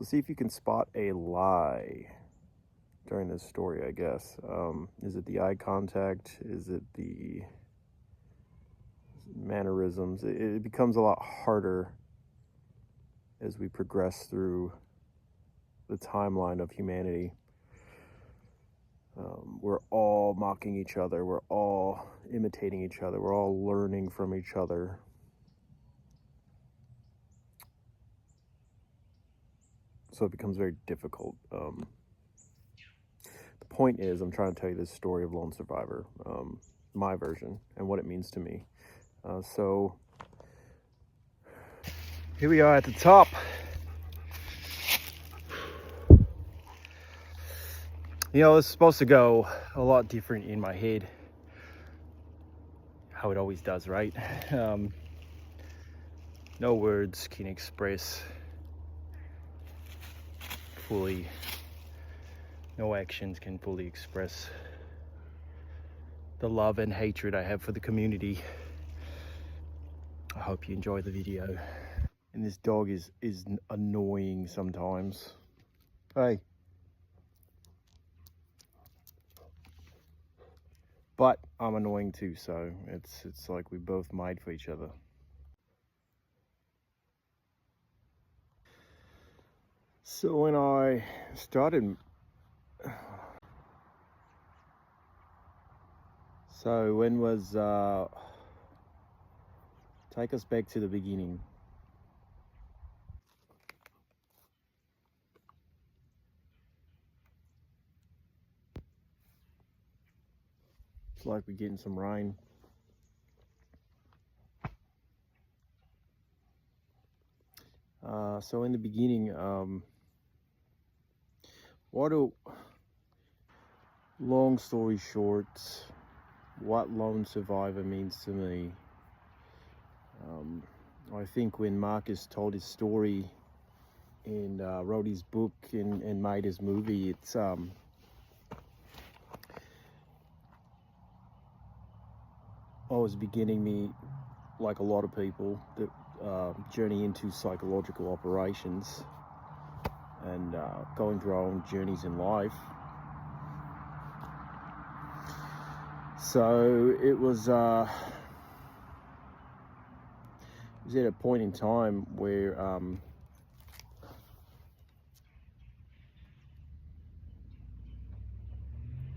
So see if you can spot a lie during this story, I guess. Is it the eye contact? Is it the mannerisms? It becomes a lot harder as we progress through the timeline of humanity. We're all mocking each other. We're all imitating each other. We're all learning from each other. So it becomes very difficult. The point is, I'm trying to tell you this story of Lone Survivor, my version, and what it means to me. So here we are at the top. You know, it's supposed to go a lot different in my head, how it always does, right? No words can express fully, no actions can fully express the love and hatred I have for the community. I hope you enjoy the video. And this dog is annoying sometimes. Hey. But I'm annoying too, so it's like we both made for each other. So when I started, so when was, take us back to the beginning. It's like we're getting some rain. So in the beginning, long story short, what Lone Survivor means to me. I think when Marcus told his story and wrote his book and made his movie, it's I was beginning me, like a lot of people, that journey into psychological operations and going through our own journeys in life. So it was at a point in time where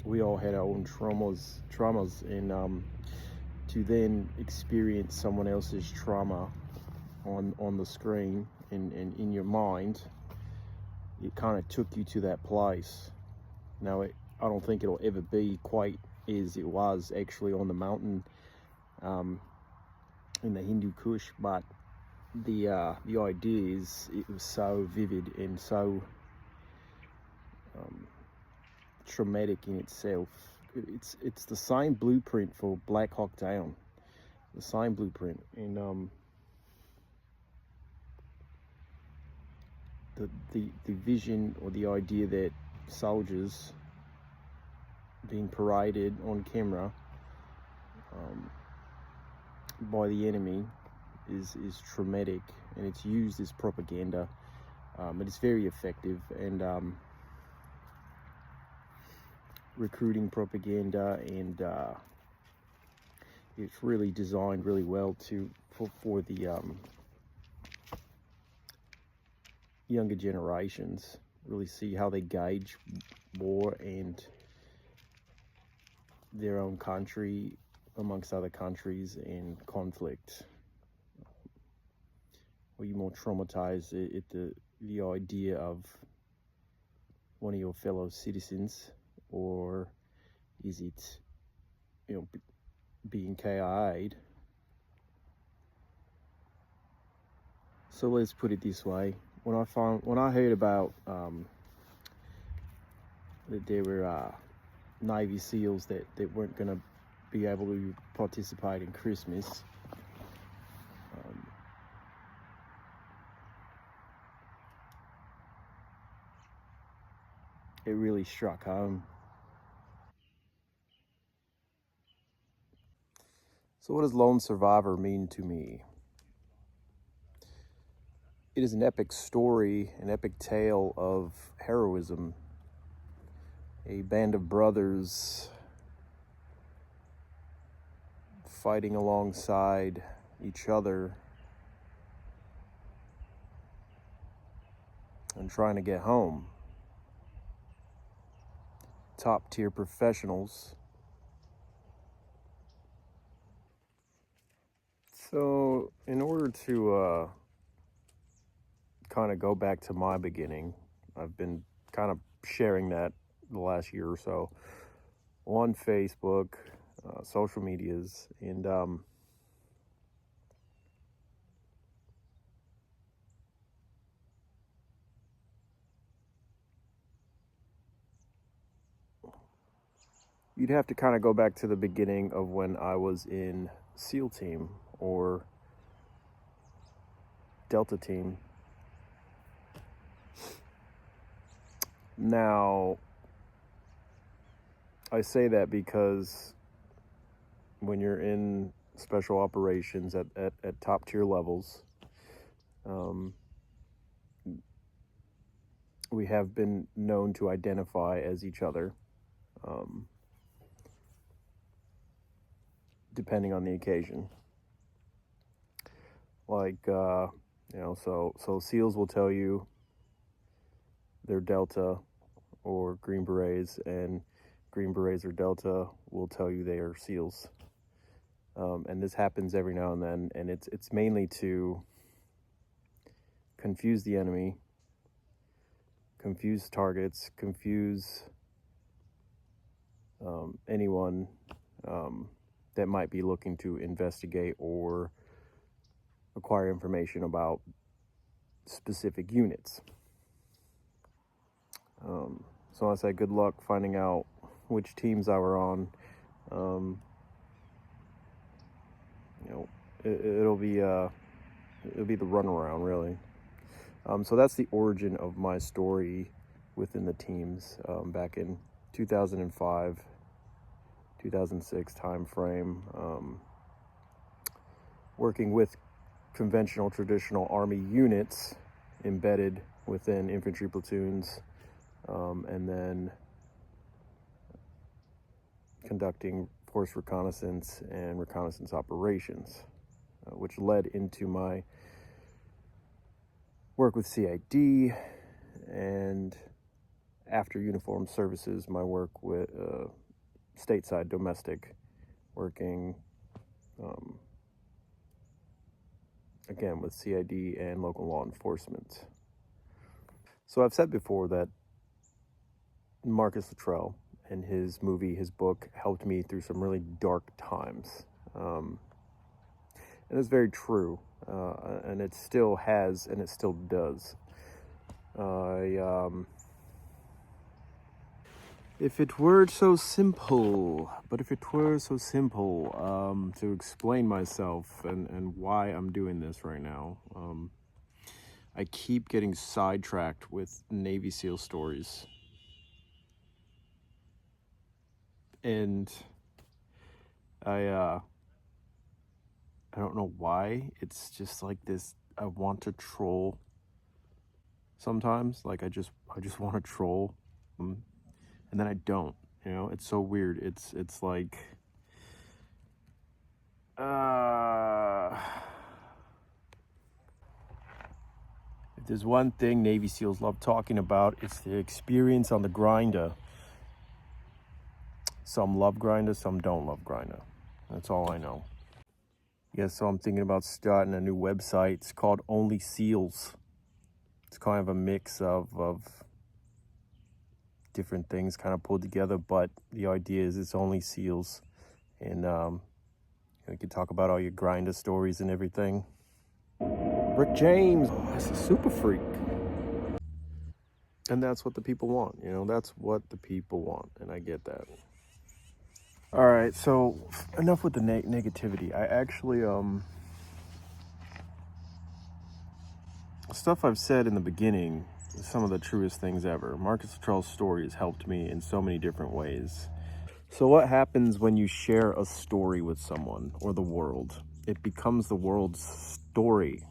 we all had our own traumas, and to then experience someone else's trauma on the screen and in your mind, it kind of took you to that place. Now, I don't think it'll ever be quite as it was actually on the mountain in the Hindu Kush, but the idea is it was so vivid and so traumatic in itself. It's the same blueprint for Black Hawk Down, the same blueprint, and the vision or the idea that soldiers being paraded on camera by the enemy is traumatic, and it's used as propaganda, but it's very effective, and recruiting propaganda, and it's really designed really well for the younger generations, really see how they gauge war and their own country amongst other countries and conflict. Are you more traumatized at the idea of one of your fellow citizens, or is it, you know, being KIA'd? So let's put it this way: when I heard about that there were Navy SEALs that weren't going to be able to participate in Christmas, it really struck home. So what does Lone Survivor mean to me? It is an epic story, an epic tale of heroism. A band of brothers fighting alongside each other and trying to get home. Top tier professionals. So in order to kind of go back to my beginning, I've been kind of sharing that the last year or so on Facebook, social medias, and you'd have to kind of go back to the beginning of when I was in SEAL team or Delta team. Now, I say that because when you're in special operations at top tier levels, we have been known to identify as each other, depending on the occasion. Like, so SEALs will tell you they're Delta or Green Berets, and Green Berets or Delta will tell you they are SEALs. And this happens every now and then, and it's mainly to confuse the enemy, confuse targets, confuse anyone that might be looking to investigate or acquire information about specific units. So I say good luck finding out which teams I were on. It'll be the runaround, really. So that's the origin of my story within the teams, back in 2005, 2006 time frame, working with conventional traditional Army units embedded within infantry platoons, and then conducting force reconnaissance and reconnaissance operations, which led into my work with CID, and after uniformed services, my work with stateside domestic, working again with CID and local law enforcement. So I've said before that Marcus Luttrell and his movie, his book, helped me through some really dark times. And it's very true. And it still has, and it still does. If it were so simple, to explain myself and why I'm doing this right now. I keep getting sidetracked with Navy SEAL stories. And I don't know why. It's just like this. I want to troll sometimes. Like I just want to troll, and then I don't. It's so weird. It's like if there's one thing Navy SEALs love talking about, it's the experience on the grinder. Some love grinder, some don't love grinder. That's all I know. Yeah, so I'm thinking about starting a new website. It's called Only SEALs. It's kind of a mix of different things kind of pulled together, but the idea is it's Only SEALs. And you can talk about all your grinder stories and everything. Rick James, that's a super freak. And that's what the people want, that's what the people want, and I get that. All right, so enough with the negativity. I actually, stuff I've said in the beginning is some of the truest things ever. Marcus Luttrell's story has helped me in so many different ways. So what happens when you share a story with someone or the world? It becomes the world's story.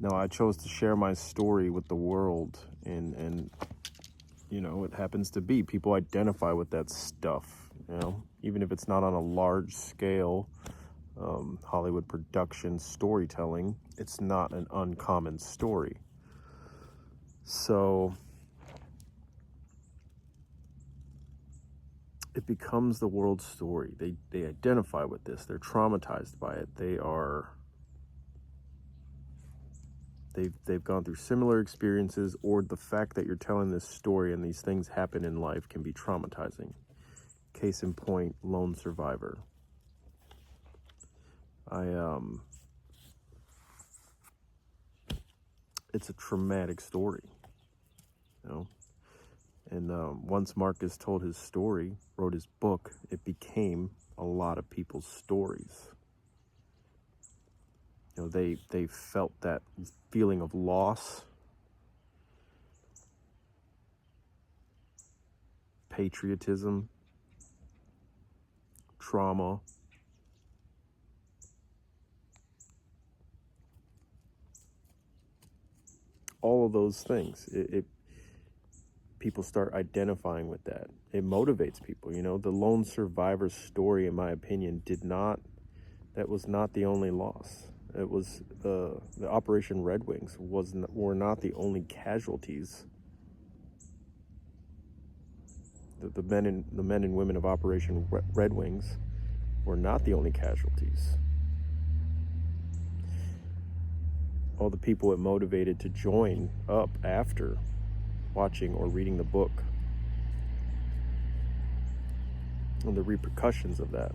No, I chose to share my story with the world, and you know, it happens to be people identify with that stuff, you know, even if it's not on a large scale. Hollywood production storytelling, it's not an uncommon story. So it becomes the world's story. They identify with this. They're traumatized by it. They've gone through similar experiences, or the fact that you're telling this story and these things happen in life can be traumatizing. Case in point, lone survivor. It's a traumatic story, you know. And once Marcus told his story, wrote his book, it became a lot of people's stories. You know, they felt that feeling of loss, patriotism, trauma. All of those things. People start identifying with that. It motivates people. You know, the lone survivor's story, in my opinion, that was not the only loss. It was the Operation Red Wings were not the only casualties. The men and women of Operation Red Wings were not the only casualties. All the people it motivated to join up after watching or reading the book, and the repercussions of that.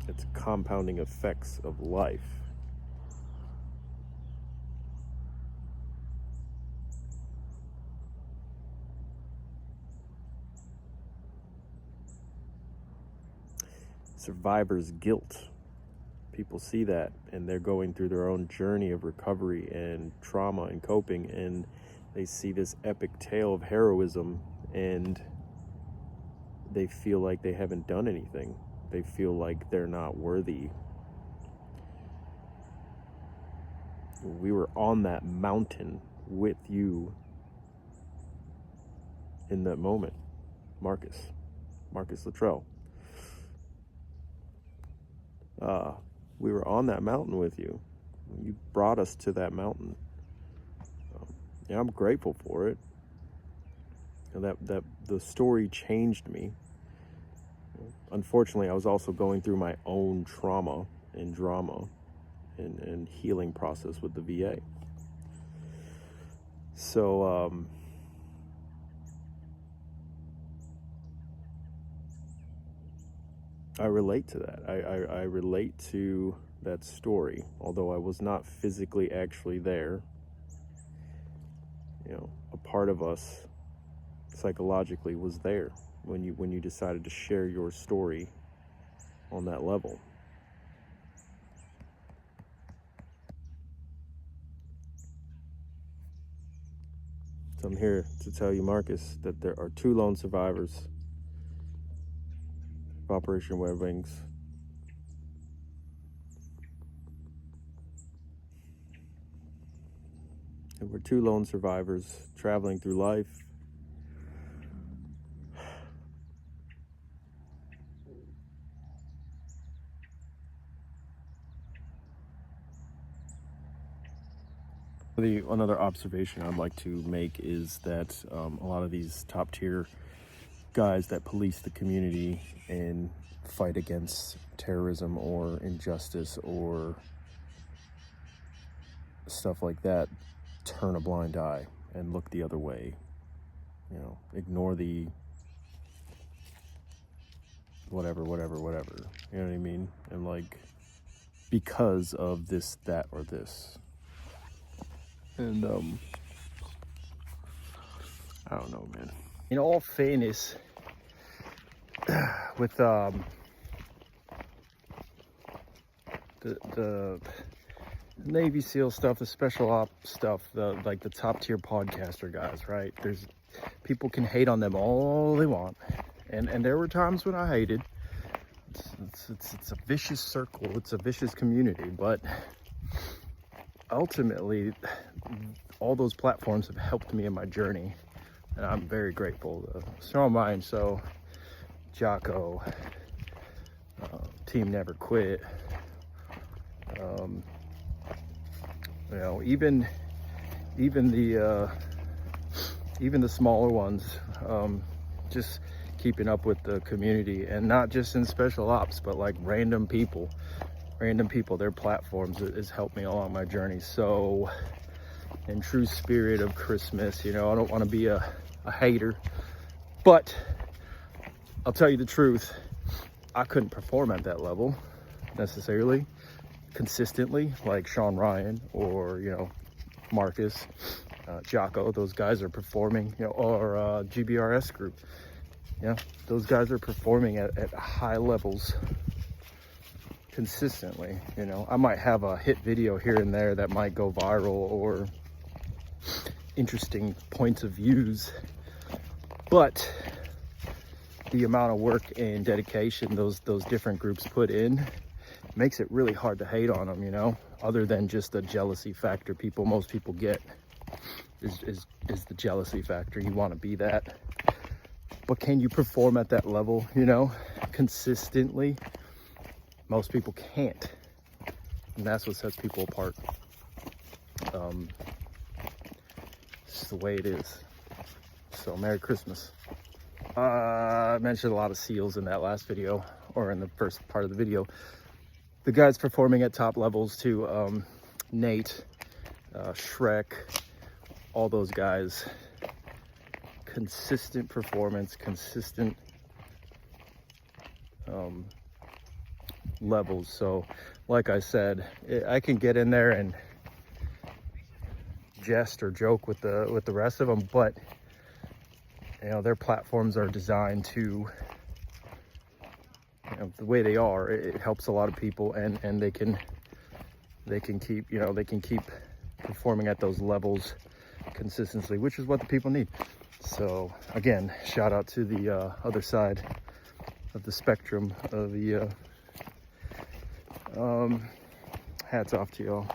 It's compounding effects of life. Survivor's guilt. People see that, and they're going through their own journey of recovery and trauma and coping, and they see this epic tale of heroism, and they feel like they haven't done anything. They feel like they're not worthy. We were on that mountain with you in that moment, Marcus Luttrell. We were on that mountain with you. You brought us to that mountain. Yeah, I'm grateful for it. And that the story changed me. Unfortunately, I was also going through my own trauma and drama and healing process with the VA. So I relate to that. I relate to that story, although I was not physically actually there. You know, a part of us psychologically was there when you decided to share your story on that level. So I'm here to tell you, Marcus, that there are 2 lone survivors of Operation Red Wings. And we're 2 lone survivors traveling through life. Another observation I'd like to make is that a lot of these top tier guys that police the community and fight against terrorism or injustice or stuff like that turn a blind eye and look the other way. You know, ignore the whatever. You know what I mean? And like, because of this, that, or this. And I don't know, man. In all fairness, with the Navy SEAL stuff, the special ops stuff, the top tier podcaster guys, right? There's people can hate on them all they want, and there were times when I hated. It's a vicious circle. It's a vicious community, but ultimately, all those platforms have helped me in my journey, and I'm very grateful. Strong Mind, so Jocko, Team Never Quit, you know, even the smaller ones, just keeping up with the community, and not just in special ops, but like random people, their platforms has helped me along my journey. So in true spirit of Christmas, you know, I don't want to be a hater, but I'll tell you the truth, I couldn't perform at that level necessarily consistently like Sean Ryan or, you know, Marcus, Jocko. Those guys are performing, you know, or GBRS group. Yeah, those guys are performing at high levels consistently. You know, I might have a hit video here and there that might go viral or interesting points of views, but the amount of work and dedication those different groups put in makes it really hard to hate on them, you know, other than just the jealousy factor most people get is the jealousy factor. You want to be that, but can you perform at that level, you know, consistently? Most people can't, and that's what sets people apart. It's just the way it is. So Merry Christmas. I mentioned a lot of SEALs in that last video, or in the first part of the video. The guys performing at top levels too, Nate, Shrek, all those guys, consistent performance, consistent levels. So like I said, I can get in there and jest or joke with the rest of them, but you know, their platforms are designed to, you know, the way they are, it helps a lot of people, and they can keep, you know, they can keep performing at those levels consistently, which is what the people need. So again, shout out to the other side of the spectrum of the hats off to y'all.